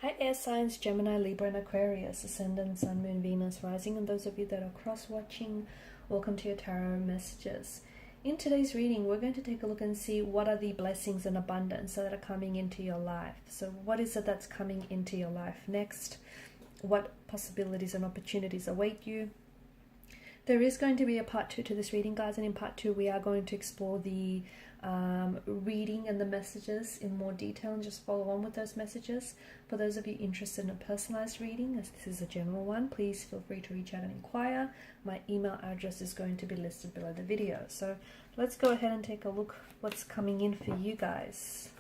Hi air signs, Gemini, Libra and Aquarius, Ascendant, Sun, Moon, Venus, Rising, and those of you that are cross-watching, welcome to your tarot messages. In today's reading, we're going to take a look and see what are the blessings and abundance that are coming into your life. So what is it that's coming into your life next? What possibilities and opportunities await you? There is going to be a part 2 to this reading, guys, and in part 2 we are going to explore the reading and the messages in more detail and just follow on with those messages. For those of you interested in a personalized reading, as this is a general one, please feel free to reach out and inquire. My email address is going to be listed below the video. So let's go ahead and take a look what's coming in for you guys.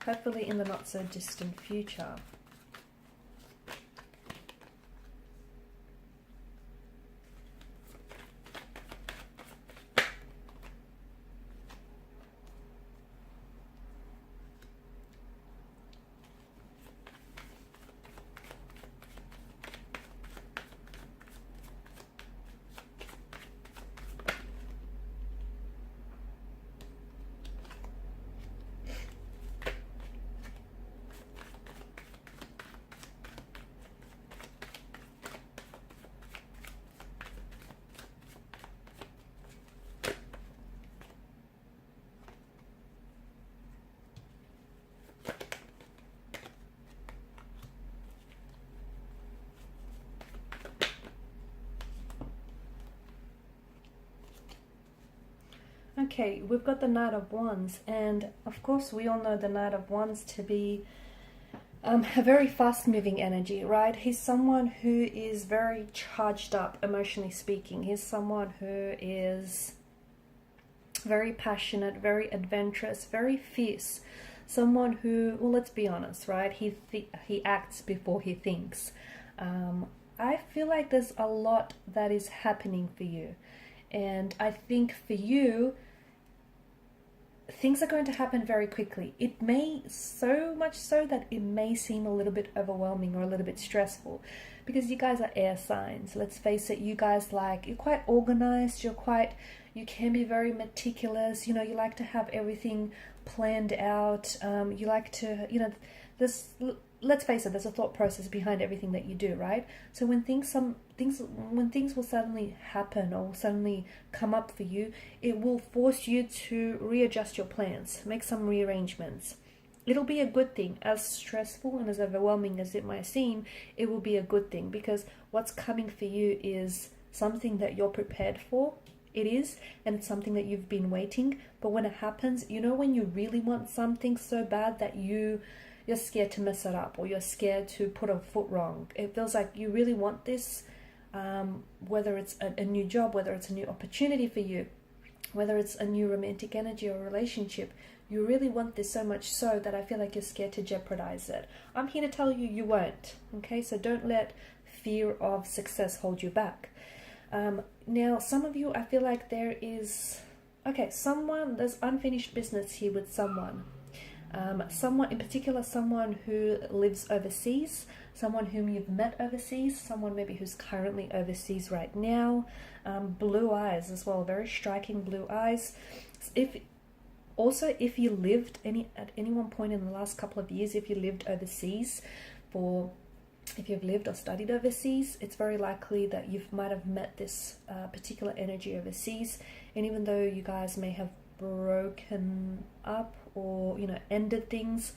Hopefully in the not so distant future. Okay, we've got the Knight of Wands, and of course we all know the Knight of Wands to be a very fast-moving energy, right? He's someone who is very charged up, emotionally speaking. He's someone who is very passionate, very adventurous, very fierce. Someone who, well, let's be honest, right? He acts before he thinks. I feel like there's a lot that is happening for you, and I think for you, things are going to happen very quickly. It may, so much so that it may seem a little bit overwhelming or a little bit stressful, because you guys are air signs. Let's face it, you guys you're quite organized, you can be very meticulous, you like to have everything planned out, you like to, let's face it, there's a thought process behind everything that you do, right? So when things will suddenly happen or suddenly come up for you, it will force you to readjust your plans, make some rearrangements. It'll be a good thing. As stressful and as overwhelming as it might seem, it will be a good thing, because what's coming for you is something that you're prepared for. It is, and it's something that you've been waiting. But when it happens, when you really want something so bad that you're scared to mess it up, or you're scared to put a foot wrong. It feels like you really want this, whether it's a new job, whether it's a new opportunity for you, whether it's a new romantic energy or relationship. You really want this so much so that I feel like you're scared to jeopardize it. I'm here to tell you, you won't. Okay, so don't let fear of success hold you back. Now, some of you, I feel like there's unfinished business here with someone. Someone in particular, someone who lives overseas, someone whom you've met overseas, someone maybe who's currently overseas right now. Blue eyes as well, very striking blue eyes. If you lived at any one point in the last couple of years, if you lived overseas, if you've lived or studied overseas, it's very likely that you might have met this particular energy overseas. And even though you guys may have broken up or ended things,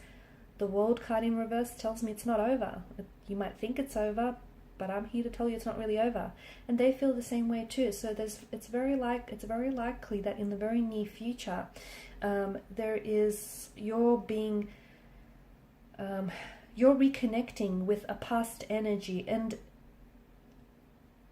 the World card in reverse tells me it's not over. You might think it's over, but I'm here to tell you it's not really over, and they feel the same way too. So it's very likely that in the very near future, you're reconnecting with a past energy, and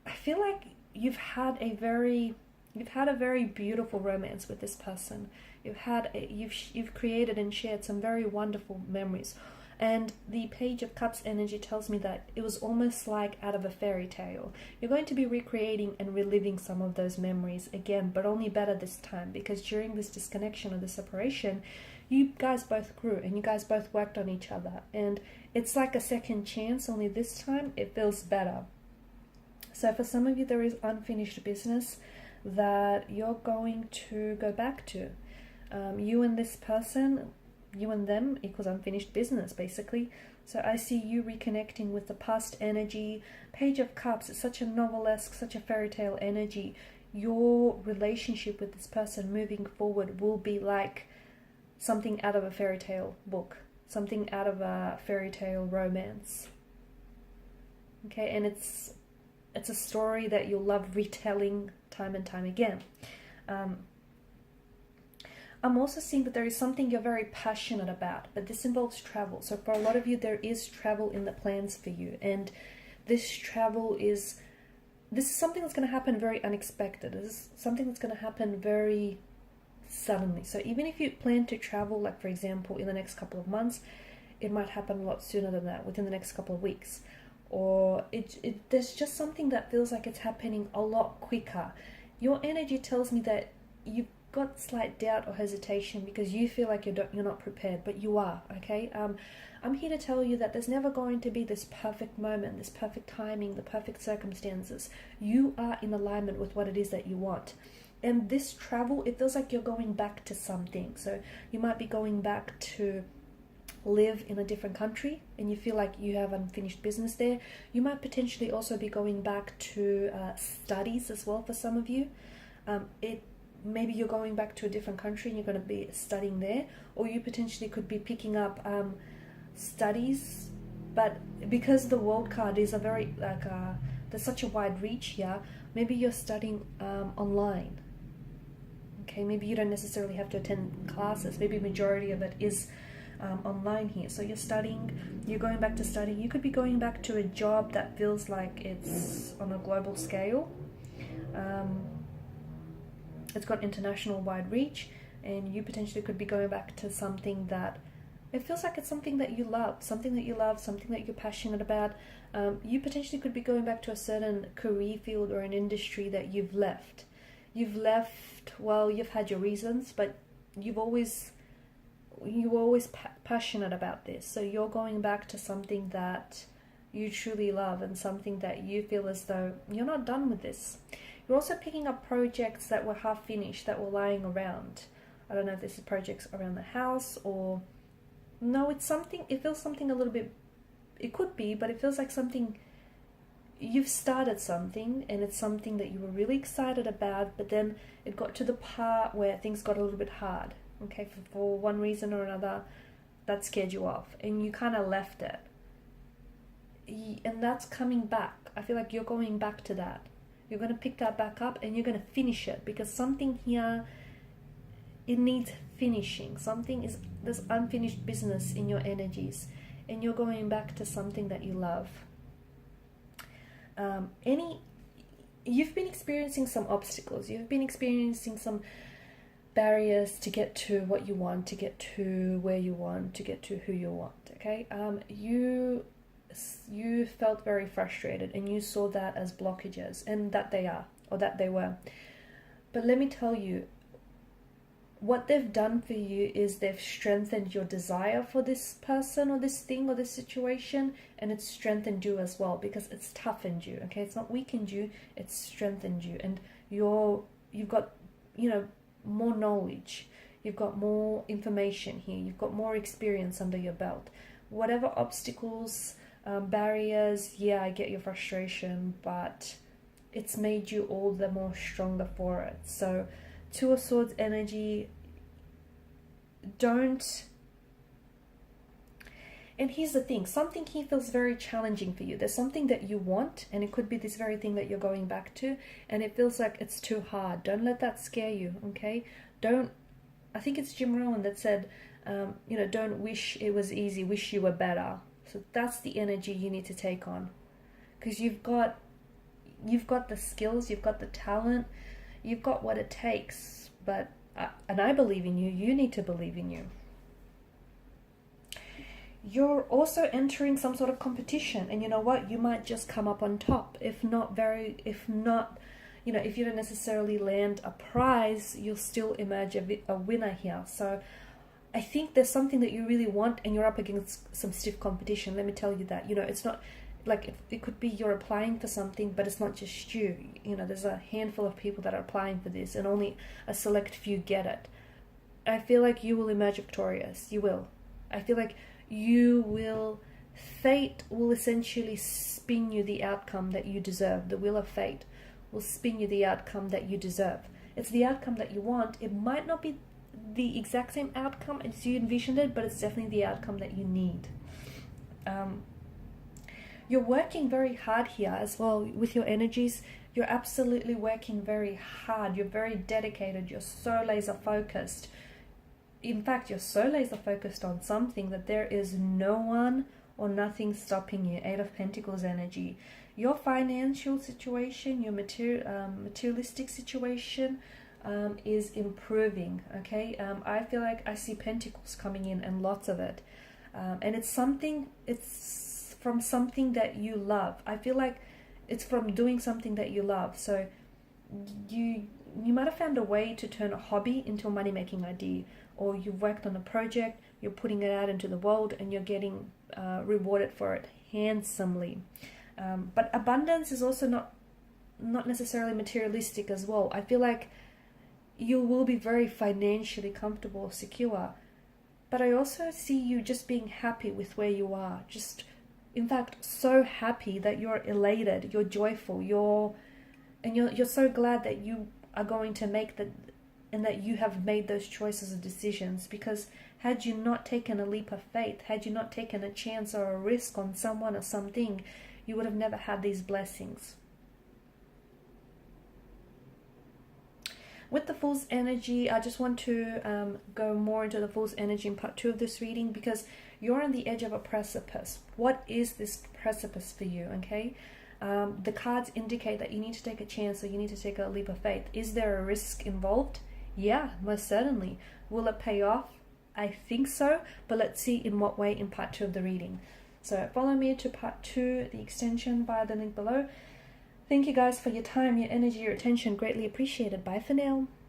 I feel like you've had a very beautiful romance with this person. You've created and shared some very wonderful memories. And the Page of Cups energy tells me that it was almost like out of a fairy tale. You're going to be recreating and reliving some of those memories again, but only better this time, because during this disconnection or the separation, you guys both grew and you guys both worked on each other. And it's like a second chance, only this time it feels better. So for some of you, there is unfinished business that you're going to go back to. You and this person, you and them equals unfinished business, basically. So I see you reconnecting with the past energy. Page of Cups, it's such a novelesque, such a fairy tale energy. Your relationship with this person moving forward will be like something out of a fairy tale book, something out of a fairy tale romance. Okay, and it's a story that you'll love retelling time and time again. I'm also seeing that there is something you're very passionate about, but this involves travel. So for a lot of you, there is travel in the plans for you. And this travel is something that's going to happen very unexpected. This is something that's going to happen very suddenly. So even if you plan to travel, like for example, in the next couple of months, it might happen a lot sooner than that, within the next couple of weeks. Or there's just something that feels like it's happening a lot quicker. Your energy tells me that you've got slight doubt or hesitation because you feel like you're not prepared, but you are, okay? I'm here to tell you that there's never going to be this perfect moment, this perfect timing, the perfect circumstances. You are in alignment with what it is that you want. And this travel, it feels like you're going back to something. So you might be going back to live in a different country and you feel like you have unfinished business there. You might potentially also be going back to studies as well for some of you. Maybe you're going back to a different country and you're going to be studying there, or you potentially could be picking up studies, but because the world card is a very there's such a wide reach here, maybe you're studying online. Okay, maybe you don't necessarily have to attend classes. Maybe a majority of it is online here. So you're studying, you're going back to study. You could be going back to a job that feels like it's on a global scale. It's got international wide reach, and you potentially could be going back to something that it feels like it's something that you love, something that you're passionate about. You potentially could be going back to a certain career field or an industry that you've left. Well, you've had your reasons, but you were always passionate about this. So you're going back to something that you truly love and something that you feel as though you're not done with this. You're also picking up projects that were half finished, that were lying around. I don't know if this is projects around the house or... No, it feels something a little bit... It could be, but it feels like something... You've started something, and it's something that you were really excited about, but then it got to the part where things got a little bit hard. Okay, for one reason or another, that scared you off, and you kind of left it. And that's coming back. I feel like you're going back to that. You're going to pick that back up and you're going to finish it, because something here, it needs finishing. There's unfinished business in your energies, and you're going back to something that you love. You've been experiencing some obstacles. You've been experiencing some barriers to get to what you want, to get to where you want, to get to who you want, okay? You felt very frustrated, and you saw that as blockages, and that they were. But let me tell you, what they've done for you is they've strengthened your desire for this person or this thing or this situation, and it's strengthened you as well, because it's toughened you, okay? It's not weakened you, it's strengthened you, and you've got, more knowledge, you've got more information here, you've got more experience under your belt. Whatever obstacles, barriers, yeah, I get your frustration, but it's made you all the more stronger for it. So Two of Swords energy, and here's the thing, something here feels very challenging for you. There's something that you want, and it could be this very thing that you're going back to, and it feels like it's too hard. Don't let that scare you, okay? I think it's Jim Rohn that said, don't wish it was easy, wish you were better. So that's the energy you need to take on, because you've got the skills, you've got the talent, you've got what it takes, and I believe in you, you need to believe in you. You're also entering some sort of competition, and you know what? You might just come up on top. If you don't necessarily land a prize, you'll still emerge a winner here. So I think there's something that you really want, and you're up against some stiff competition. Let me tell you that. It's not like it could be you're applying for something, but it's not just you. There's a handful of people that are applying for this, and only a select few get it. I feel like you will emerge victorious. You will. I feel like you will, fate will essentially spin you the outcome that you deserve. The wheel of fate will spin you the outcome that you deserve. It's the outcome that you want. It might not be the exact same outcome as you envisioned it, but it's definitely the outcome that you need. You're working very hard here as well with your energies. You're absolutely working very hard. You're very dedicated. You're so laser focused. In fact, you're so laser focused on something that there is no one or nothing stopping you. Eight of Pentacles energy. Your financial situation, your materialistic situation is improving. Okay, I feel like I see pentacles coming in, and lots of it, and it's from something that you love. I feel like it's from doing something that you love. So you might have found a way to turn a hobby into a money-making idea, or you've worked on a project, you're putting it out into the world, and you're getting rewarded for it handsomely. But abundance is also not necessarily materialistic as well. I feel like you will be very financially comfortable, secure, but I also see you just being happy with where you are. Just, in fact, so happy that you're elated, you're joyful, you're so glad that you are going to make and that you have made those choices and decisions. Because had you not taken a leap of faith, had you not taken a chance or a risk on someone or something, you would have never had these blessings. With the Fool's energy, I just want to go more into the Fool's energy in part 2 of this reading, because you're on the edge of a precipice. What is this precipice for you, okay? The cards indicate that you need to take a chance, or you need to take a leap of faith. Is there a risk involved? Yeah, most certainly. Will it pay off? I think so, but let's see in what way in part 2 of the reading. So follow me to part 2, the extension, via the link below. Thank you guys for your time, your energy, your attention. Greatly appreciated. Bye for now.